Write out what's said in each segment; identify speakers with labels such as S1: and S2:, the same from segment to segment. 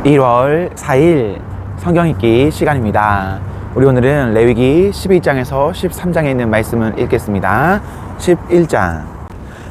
S1: 1월 4일 성경 읽기 시간입니다. 우리 오늘은 레위기 11장에서 13장에 있는 말씀을 읽겠습니다. 11장.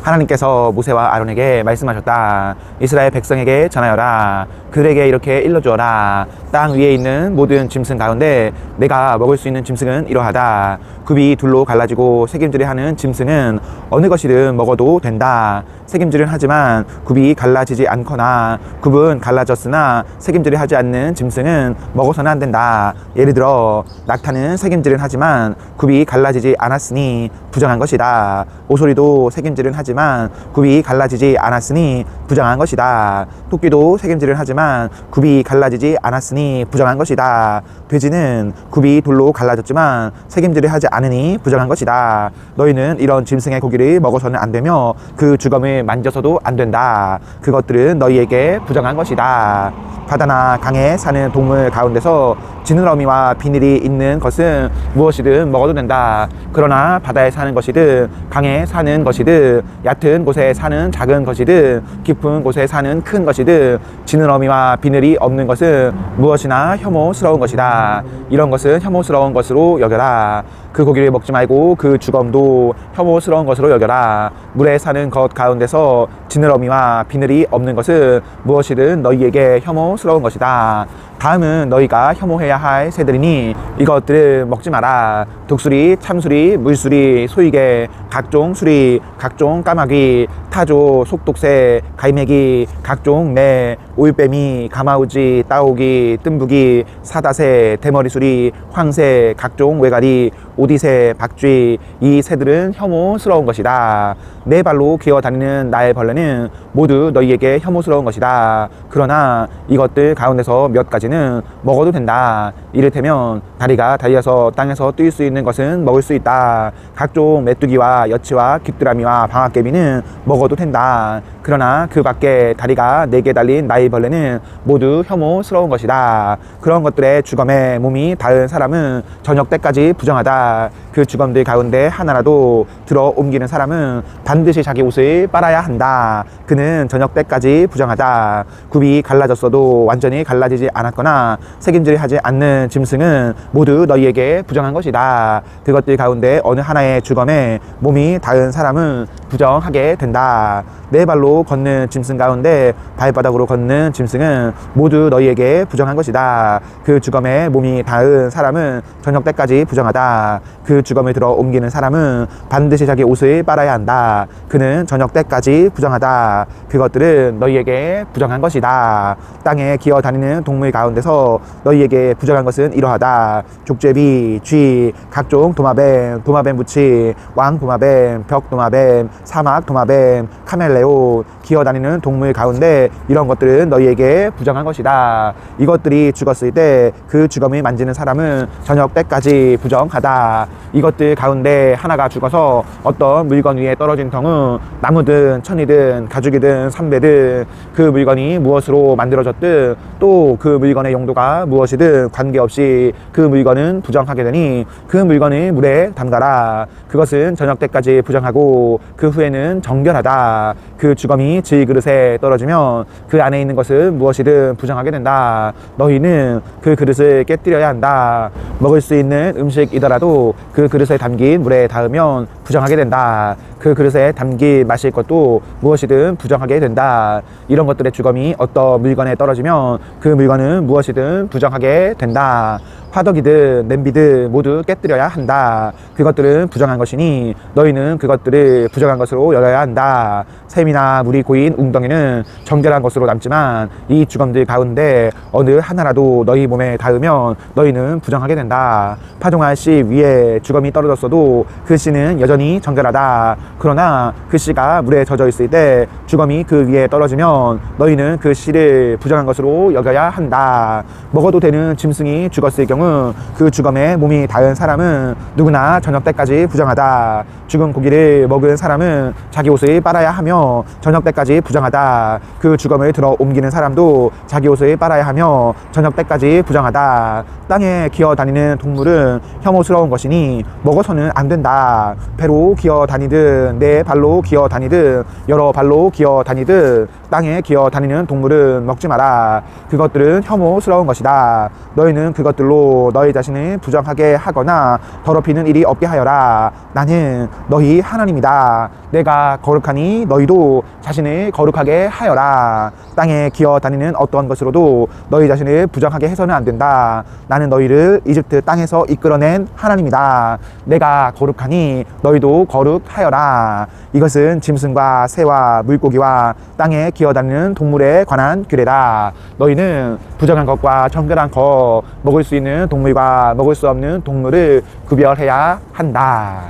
S1: 하나님께서 모세와 아론에게 말씀하셨다. 이스라엘 백성에게 전하여라. 그들에게 이렇게 일러주어라. 땅 위에 있는 모든 짐승 가운데 내가 먹을 수 있는 짐승은 이러하다. 굽이 둘로 갈라지고 새김질을 하는 짐승은 어느 것이든 먹어도 된다. 새김질은 하지만 굽이 갈라지지 않거나 굽은 갈라졌으나 새김질을 하지 않는 짐승은 먹어서는 안 된다. 예를 들어 낙타는 새김질은 하지만 굽이 갈라지지 않았으니 부정한 것이다. 오소리도 새김질은 하지만 굽이 갈라지지 않았으니 부정한 것이다. 토끼도 새김질을 하지만 굽이 갈라지지 않았으니 부정한 것이다. 돼지는 굽이 돌로 갈라졌지만 새김질을 하지 않으니 부정한 것이다. 너희는 이런 짐승의 고기를 먹어서는 안 되며 그 주검을 만져서도 안 된다. 그것들은 너희에게 부정한 것이다. 바다나 강에 사는 동물 가운데서 지느러미와 비늘이 있는 것은 무엇이든 먹어도 된다. 그러나 바다에 사는 것이든 강에 사는 것이든 얕은 곳에 사는 작은 것이든 깊은 곳에 사는 큰 것이든 지느러미와 비늘이 없는 것은 무엇이나 혐오스러운 것이다. 이런 것은 혐오스러운 것으로 여겨라. 그 고기를 먹지 말고 그 주검도 혐오스러운 것으로 여겨라. 물에 사는 것 가운데서 지느러미와 비늘이 없는 것은 무엇이든 너희에게 혐오스러운 것이다. 다음은 너희가 혐오해야 할 새들이니 이것들을 먹지 마라. 독수리, 참수리, 물수리, 소이개, 각종 수리, 각종 까마귀, 타조, 속독새, 갈매기, 각종 매, 올빼미, 가마우지, 따오기, 뜸부기, 사다새, 대머리수리, 황새, 각종 외가리, 오디새, 박쥐, 이 새들은 혐오스러운 것이다. 네 발로 기어다니는 나의 벌레는 모두 너희에게 혐오스러운 것이다. 그러나 이것들 가운데서 몇 가지는 먹어도 된다. 이를테면 다리가 달려서 땅에서 뛸 수 있는 것은 먹을 수 있다. 각종 메뚜기와 여치와 귀뚜라미와 방앗개비는 먹어도 된다. 그러나 그 밖에 다리가 4개 달린 나의 벌레는 모두 혐오스러운 것이다. 그런 것들의 주검에 몸이 닿은 사람은 저녁 때까지 부정하다. 그 주검들 가운데 하나라도 들어 옮기는 사람은 반드시 자기 옷을 빨아야 한다. 그는 저녁 때까지 부정하다. 굽이 갈라졌어도 완전히 갈라지지 않았거나 새김질을 하지 않는 짐승은 모두 너희에게 부정한 것이다. 그것들 가운데 어느 하나의 주검에 몸이 닿은 사람은 부정하게 된다. 네 발로 걷는 짐승 가운데 발바닥으로 걷는 짐승은 모두 너희에게 부정한 것이다. 그 주검에 몸이 닿은 사람은 저녁 때까지 부정하다. 그 주검을 들어 옮기는 사람은 반드시 자기 옷을 빨아야 한다. 그는 저녁 때까지 부정하다. 그것들은 너희에게 부정한 것이다. 땅에 기어다니는 동물 가운데서 너희에게 부정한 것은 이러하다. 족제비, 쥐, 각종 도마뱀, 도마뱀 무치, 왕도마뱀, 벽도마뱀, 사막 도마뱀, 카멜레온, 기어다니는 동물 가운데 이런 것들은 너희에게 부정한 것이다. 이것들이 죽었을 때 그 주검을 만지는 사람은 저녁 때까지 부정하다. 이것들 가운데 하나가 죽어서 어떤 물건 위에 떨어진 경우 나무든 천이든 가죽이든 삼배든 그 물건이 무엇으로 만들어졌든 또 그 물건의 용도가 무엇이든 관계없이 그 물건은 부정하게 되니 그 물건을 물에 담가라. 그것은 저녁 때까지 부정하고 그 후에는 정결하다. 그 주검이 질그릇에 떨어지면 그 안에 있는 것은 무엇이든 부정하게 된다. 너희는 그 그릇을 깨뜨려야 한다. 먹을 수 있는 음식이더라도 그 그릇에 담긴 물에 닿으면 부정하게 된다. 그 그릇에 담긴 마실 것도 무엇이든 부정하게 된다. 이런 것들의 주검이 어떤 물건에 떨어지면 그 물건은 무엇이든 부정하게 된다. 화덕이든 냄비든 모두 깨뜨려야 한다. 그것들은 부정한 것이니 너희는 그것들을 부정한 것으로 여겨야 한다. 샘이나 물이 고인 웅덩이는 정결한 것으로 남지만 이 주검들 가운데 어느 하나라도 너희 몸에 닿으면 너희는 부정하게 된다. 파종할 씨 위에 주검이 떨어졌어도 그 씨는 여전히 정결하다. 그러나 그 씨가 물에 젖어 있을 때 주검이 그 위에 떨어지면 너희는 그 씨를 부정한 것으로 여겨야 한다. 먹어도 되는 짐승이 죽었을 경우 경우 그 주검에 몸이 닿은 사람은 누구나 저녁 때까지 부정하다. 죽은 고기를 먹은 사람은 자기 옷을 빨아야 하며 저녁 때까지 부정하다. 그 주검을 들어 옮기는 사람도 자기 옷을 빨아야 하며 저녁 때까지 부정하다. 땅에 기어다니는 동물은 혐오스러운 것이니 먹어서는 안 된다. 배로 기어다니든 네 발로 기어다니든 여러 발로 기어다니든 땅에 기어다니는 동물은 먹지 마라. 그것들은 혐오스러운 것이다. 너희는 그것들로 너희 자신을 부정하게 하거나 더럽히는 일이 없게 하여라. 나는 너희 하나님이다. 내가 거룩하니 너희도 자신을 거룩하게 하여라. 땅에 기어다니는 어떠한 것으로도 너희 자신을 부정하게 해서는 안 된다. 나는 너희를 이집트 땅에서 이끌어낸 하나님이다. 내가 거룩하니 너희도 거룩하여라. 이것은 짐승과 새와 물고기와 땅에 기어다니는 동물에 관한 규례다. 너희는 부정한 것과 정결한 것, 먹을 수 있는 동물과 먹을 수 없는 동물을 구별해야 한다.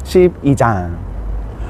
S1: 12장.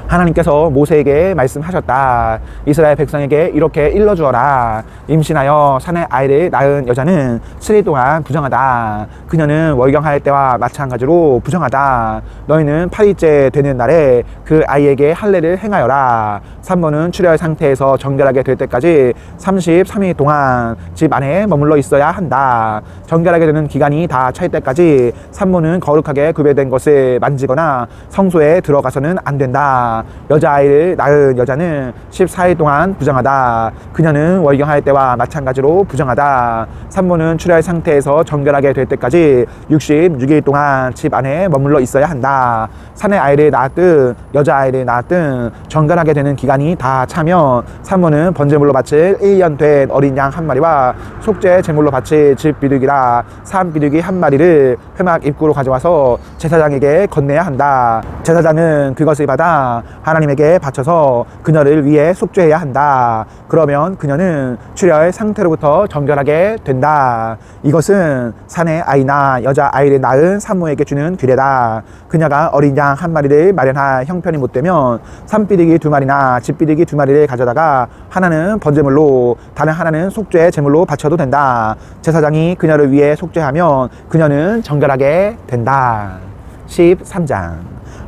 S1: 하나님께서 모세에게 말씀하셨다. 이스라엘 백성에게 이렇게 일러주어라. 임신하여 산의 아이를 낳은 여자는 7일 동안 부정하다. 그녀는 월경할 때와 마찬가지로 부정하다. 너희는 8일째 되는 날에 그 아이에게 할례를 행하여라. 산모는 출혈 상태에서 정결하게 될 때까지 33일 동안 집 안에 머물러 있어야 한다. 정결하게 되는 기간이 다 찰 때까지 산모는 거룩하게 구별된 것을 만지거나 성소에 들어가서는 안 된다. 여자아이를 낳은 여자는 14일 동안 부정하다. 그녀는 월경할 때와 마찬가지로 부정하다. 산모는 출혈 상태에서 정결하게 될 때까지 66일 동안 집 안에 머물러 있어야 한다. 산의 아이를 낳았든 여자아이를 낳았든 정결하게 되는 기간이 다 차면 산모는 번제물로 바칠 1년 된 어린 양 한 마리와 속죄 제물로 바칠 집 비둘기라 산 비둘기 한 마리를 회막 입구로 가져와서 제사장에게 건네야 한다. 제사장은 그것을 받아 하나님에게 바쳐서 그녀를 위해 속죄해야 한다. 그러면 그녀는 출혈 상태로부터 정결하게 된다. 이것은 산의 아이나 여자아이를 낳은 산모에게 주는 규례다. 그녀가 어린 양 한 마리를 마련할 형편이 못되면 산비둘기 2마리나 집비둘기 2마리를 가져다가 하나는 번제물로 다른 하나는 속죄 제물로 바쳐도 된다. 제사장이 그녀를 위해 속죄하면 그녀는 정결하게 된다. 13장.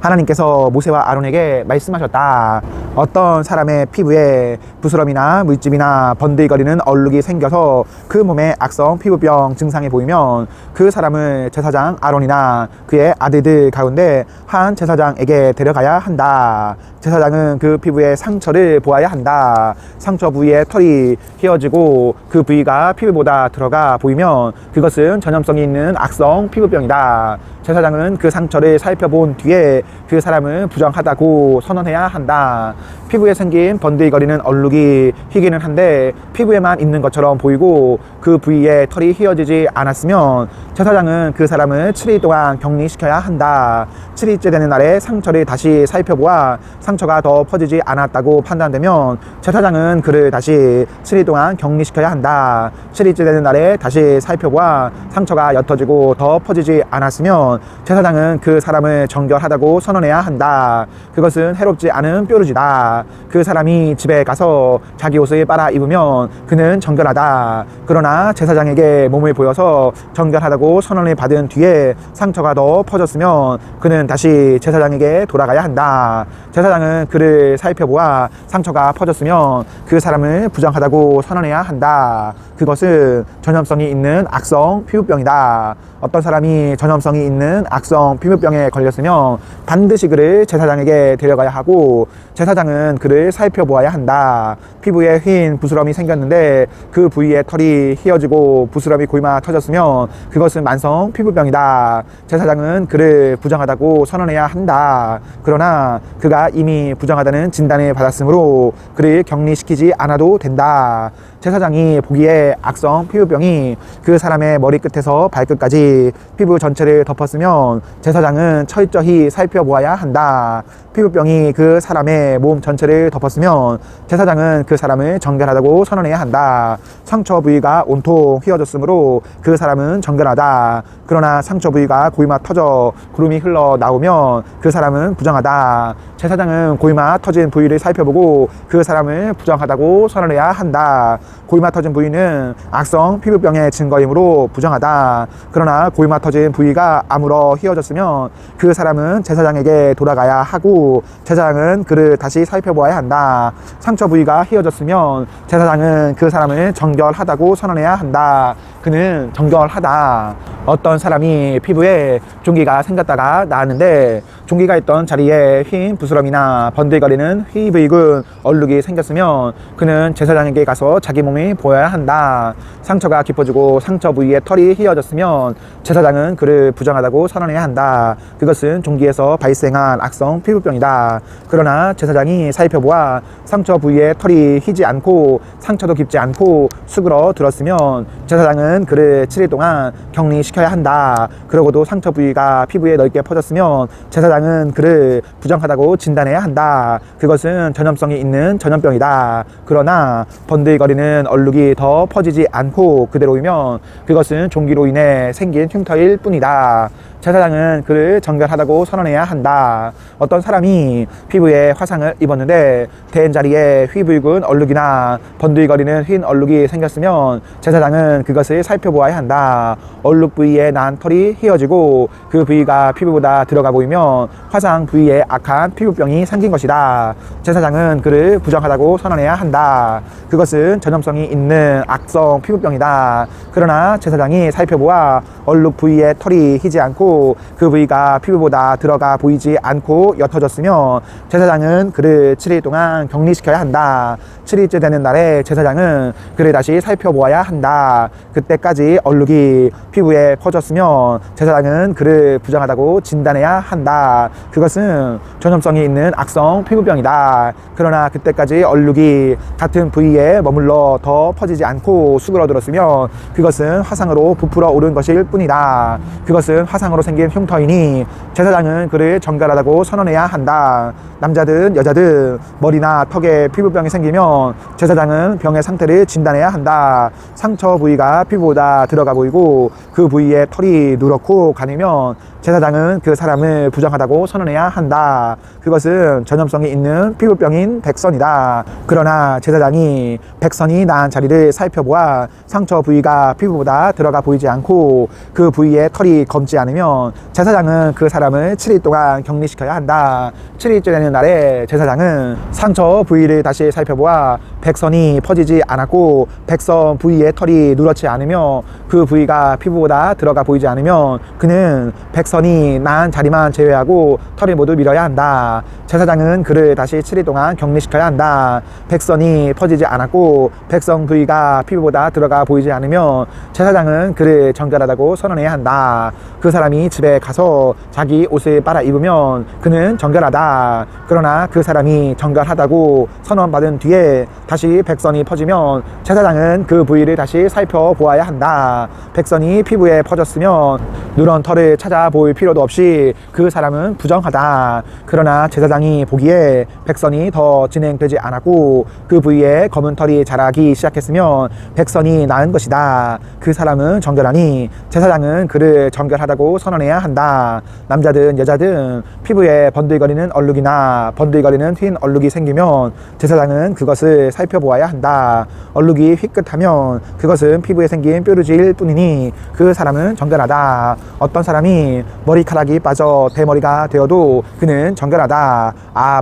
S1: 하나님께서 모세와 아론에게 말씀하셨다. 어떤 사람의 피부에 부스럼이나 물집이나 번들거리는 얼룩이 생겨서 그 몸에 악성 피부병 증상이 보이면 그 사람을 제사장 아론이나 그의 아들들 가운데 한 제사장에게 데려가야 한다. 제사장은 그 피부에 상처를 보아야 한다. 상처 부위에 털이 휘어지고 그 부위가 피부보다 들어가 보이면 그것은 전염성이 있는 악성 피부병이다. 제사장은 그 상처를 살펴본 뒤에 그 사람을 부정하다고 선언해야 한다. 피부에 생긴 번들거리는 얼룩이 희기는 한데 피부에만 있는 것처럼 보이고 그 부위에 털이 휘어지지 않았으면 제사장은 그 사람을 7일 동안 격리시켜야 한다. 7일째 되는 날에 상처를 다시 살펴보아 상처가 더 퍼지지 않았다고 판단되면 제사장은 그를 다시 7일 동안 격리시켜야 한다. 7일째 되는 날에 다시 살펴보아 상처가 옅어지고 더 퍼지지 않았으면 제사장은 그 사람을 정결하다고 선언해야 한다. 그것은 해롭지 않은 뾰루지다. 그 사람이 집에 가서 자기 옷을 빨아 입으면 그는 정결하다. 그러나 제사장에게 몸을 보여서 정결하다고 선언을 받은 뒤에 상처가 더 퍼졌으면 그는 다시 제사장에게 돌아가야 한다. 제사장은 그를 살펴보아 상처가 퍼졌으면 그 사람을 부정하다고 선언해야 한다. 그것은 전염성이 있는 악성 피부병이다. 어떤 사람이 전염성이 있는 악성 피부병에 걸렸으면 반드시 그를 제사장에게 데려가야 하고 제사장은 그를 살펴보아야 한다. 피부에 흰 부스럼이 생겼는데 그 부위에 털이 휘어지고 부스럼이 고이마 터졌으면 그것은 만성 피부병이다. 제사장은 그를 부정하다고 선언해야 한다. 그러나 그가 이미 부정하다는 진단을 받았으므로 그를 격리시키지 않아도 된다. 제사장이 보기에 악성 피부병이 그 사람의 머리끝에서 발끝까지 피부 전체를 덮었으면 제사장은 철저히 살펴보아야 한다. 피부병이 그 사람의 몸 전체를 덮었으면 제사장은 그 사람을 정결하다고 선언해야 한다. 상처 부위가 온통 휘어졌으므로 그 사람은 정결하다. 그러나 상처 부위가 고이마 터져 구름이 흘러나오면 그 사람은 부정하다. 제사장은 고이마 터진 부위를 살펴보고 그 사람을 부정하다고 선언해야 한다. 고이마 터진 부위는 악성 피부병의 증거이므로 부정하다. 그러나 고이마 터진 부위가 아물어 휘어졌으면 그 사람은 제사장에게 돌아가야 하고 제사장은 그를 다시 살펴보아야 한다. 상처 부위가 휘어졌으면 제사장은 그 사람을 정결하다고 선언해야 한다. 그는 정결하다. 어떤 사람이 피부에 종기가 생겼다가 나았는데 종기가 있던 자리에 흰 부스럼이나 번들거리는 휘브이군 얼룩이 생겼으면 그는 제사장에게 가서 자기 몸이 보여야 한다. 상처가 깊어지고 상처 부위에 털이 휘어졌으면 제사장은 그를 부정하다고 선언해야 한다. 그것은 종기에서 발생한 악성 피부병이다. 그러나 제사장이 살펴보아 상처 부위에 털이 휘지 않고 상처도 깊지 않고 수그러 들었으면 제사장은 그를 7일 동안 격리시켜야 한다. 그러고도 상처 부위가 피부에 넓게 퍼졌으면 제사장은 그를 부정하다고 진단해야 한다. 그것은 전염성이 있는 전염병이다. 그러나 번들거리는 얼룩이 더 퍼지지 않고 그대로이면 그것은 종기로 인해 생긴 흉터일 뿐이다. 제사장은 그를 정결하다고 선언해야 한다. 어떤 사람이 피부에 화상을 입었는데 댄 자리에 휘붉은 얼룩이나 번들거리는 흰 얼룩이 생겼으면 제사장은 그것을 살펴보아야 한다. 얼룩 부위에 난 털이 휘어지고 그 부위가 피부보다 들어가 보이면 화상 부위에 악한 피부병이 생긴 것이다. 제사장은 그를 부정하다고 선언해야 한다. 그것은 전염성이 있는 악성 피부병이다. 그러나 제사장이 살펴보아 얼룩 부위에 털이 휘지 않고 그 부위가 피부보다 들어가 보이지 않고 옅어졌으면 제사장은 그를 7일 동안 격리시켜야 한다. 7일째 되는 날에 제사장은 그를 다시 살펴보아야 한다. 그때까지 얼룩이 피부에 퍼졌으면 제사장은 그를 부정하다고 진단해야 한다. 그것은 전염성이 있는 악성 피부병이다. 그러나 그때까지 얼룩이 같은 부위에 머물러 더 퍼지지 않고 수그러들었으면 그것은 화상으로 부풀어 오른 것일 뿐이다. 그것은 화상으로 생긴 흉터이니 제사장은 그를 정결하다고 선언해야 한다. 남자든 여자든 머리나 턱에 피부병이 생기면 제사장은 병의 상태를 진단해야 한다. 상처 부위가 피부보다 들어가 보이고 그 부위에 털이 누렇고 가늘면 제사장은 그 사람을 부정하다고 선언해야 한다. 그것은 전염성이 있는 피부병인 백선이다. 그러나 제사장이 백선이 나은 자리를 살펴보아 상처 부위가 피부보다 들어가 보이지 않고 그 부위에 털이 검지 않으면 제사장은 그 사람을 7일 동안 격리시켜야 한다. 7일째 되는 날에 제사장은 상처 부위를 다시 살펴보아 백선이 퍼지지 않았고 백선 부위에 털이 누렇지 않으며 그 부위가 피부보다 들어가 보이지 않으면 그는 백선이 난 자리만 제외하고 털을 모두 밀어야 한다. 제사장은 그를 다시 7일 동안 격리시켜야 한다. 백선이 퍼지지 않았고 백선 부위가 피부보다 들어가 보이지 않으면 제사장은 그를 정결하다고 선언해야 한다. 그 사람이 집에 가서 자기 옷을 빨아 입으면 그는 정결하다. 그러나 그 사람이 정결하다고 선언받은 뒤에 다시 백선이 퍼지면 제사장은 그 부위를 다시 살펴보아야 한다. 백선이 피부에 퍼졌으면 누런 털을 찾아볼 필요도 없이 그 사람은 부정하다. 그러나 제사장이 보기에 백선이 더 진행되지 않았고 그 부위에 검은 털이 자라기 시작했으면 백선이 나은 것이다. 그 사람은 정결하니 제사장은 그를 정결하다고 선언해야 한다. 남자든 여자든 피부에 번들거리는 얼룩이나 번들거리는 흰 얼룩이 생기면 제사장은 그것을 살펴보아야 한다. 얼룩이 휘끗하면 그것은 피부에 생긴 뾰루지일 뿐이니 그 사람은 정결하다. 어떤 사람이 머리카락이 빠져 대머리가 되어도 그는 정결하다.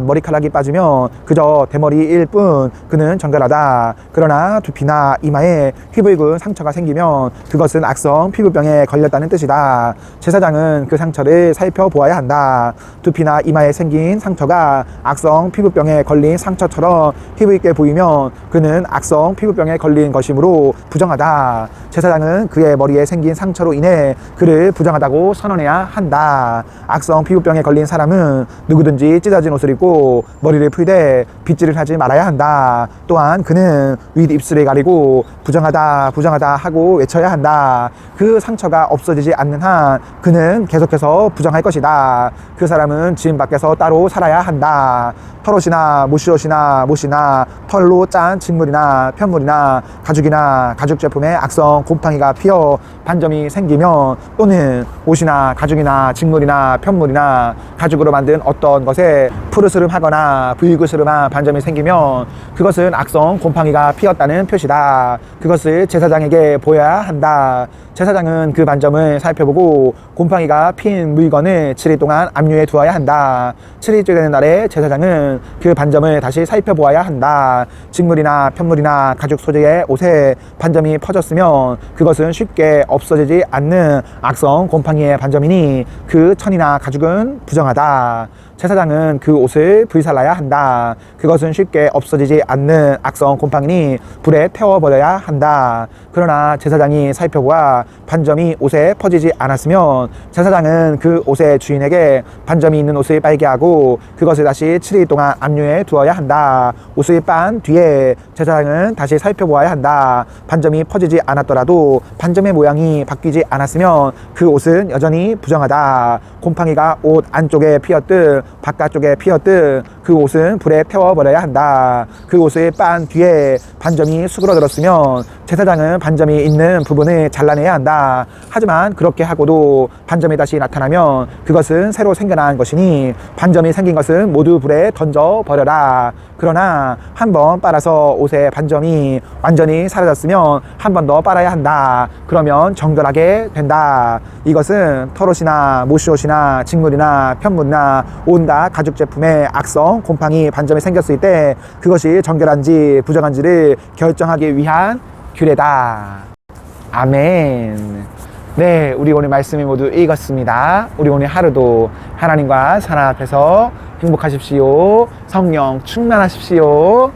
S1: 머리카락이 빠지면 그저 대머리일 뿐 그는 정결하다. 그러나 두피나 이마에 휘붉은 상처가 생기면 그것은 악성 피부병에 걸렸다는 뜻이다. 제사장은 그 상처를 살펴보아야 한다. 두피나 이마에 생긴 상처가 악성 피부병에 걸린 상처처럼 휘붉게 보이면 그는 악성 피부병에 걸린 것이므로 부정하다. 제사장은 그의 머리에 생긴 상처로 인해 그를 부정하다고 선언해야 한다. 악성 피부병에 걸린 사람은 누구든지 찢어진 옷을 입고 머리를 풀되 빗질을 하지 말아야 한다. 또한 그는 윗입술을 가리고 부정하다 부정하다 하고 외쳐야 한다. 그 상처가 없어지지 않는 한 그는 계속해서 부정할 것이다. 그 사람은 집 밖에서 따로 살아야 한다. 털옷이나 못이나 털로 짠 직물이나 편물이나 가죽이나 가죽 제품에 악성 곰팡이가 피어 반점이 생기면 또는 옷이나 가죽 가죽이나 직물이나 편물이나 가죽으로 만든 어떤 것에 푸르스름하거나 불그스름한 반점이 생기면 그것은 악성 곰팡이가 피었다는 표시다. 그것을 제사장에게 보여야 한다. 제사장은 그 반점을 살펴보고 곰팡이가 핀 물건을 7일 동안 압류해 두어야 한다. 7일째 되는 날에 제사장은 그 반점을 다시 살펴보아야 한다. 직물이나 편물이나 가죽 소재의 옷에 반점이 퍼졌으면 그것은 쉽게 없어지지 않는 악성 곰팡이의 반점이니 그 천이나 가죽은 부정하다. 제사장은 그 옷을 불살라야 한다. 그것은 쉽게 없어지지 않는 악성 곰팡이니 불에 태워버려야 한다. 그러나 제사장이 살펴보아 반점이 옷에 퍼지지 않았으면 제사장은 그 옷의 주인에게 반점이 있는 옷을 빨게 하고 그것을 다시 7일 동안 압류해 두어야 한다. 옷을 빤 뒤에 제사장은 다시 살펴보아야 한다. 반점이 퍼지지 않았더라도 반점의 모양이 바뀌지 않았으면 그 옷은 여전히 부정하다. 곰팡이가 옷 안쪽에 피었듯 바깥쪽에 피었듯 그 옷은 불에 태워버려야 한다. 그 옷을 빤 뒤에 반점이 수그러들었으면 제사장은 반점이 있는 부분을 잘라내야 한다. 하지만 그렇게 하고도 반점이 다시 나타나면 그것은 새로 생겨난 것이니 반점이 생긴 것은 모두 불에 던져버려라. 그러나 한 번 빨아서 옷의 반점이 완전히 사라졌으면 한 번 더 빨아야 한다. 그러면 정결하게 된다. 이것은 털옷이나 모시옷이나 직물이나 편물이나 온갖 가죽 제품에 악성 곰팡이 반점이 생겼을 때 그것이 정결한지 부정한지를 결정하기 위한 규례다. 아멘. 네, 우리 오늘 말씀이 모두 읽었습니다. 우리 오늘 하루도 하나님과 사랑 앞에서 행복하십시오. 성령 충만하십시오.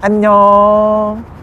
S1: 안녕.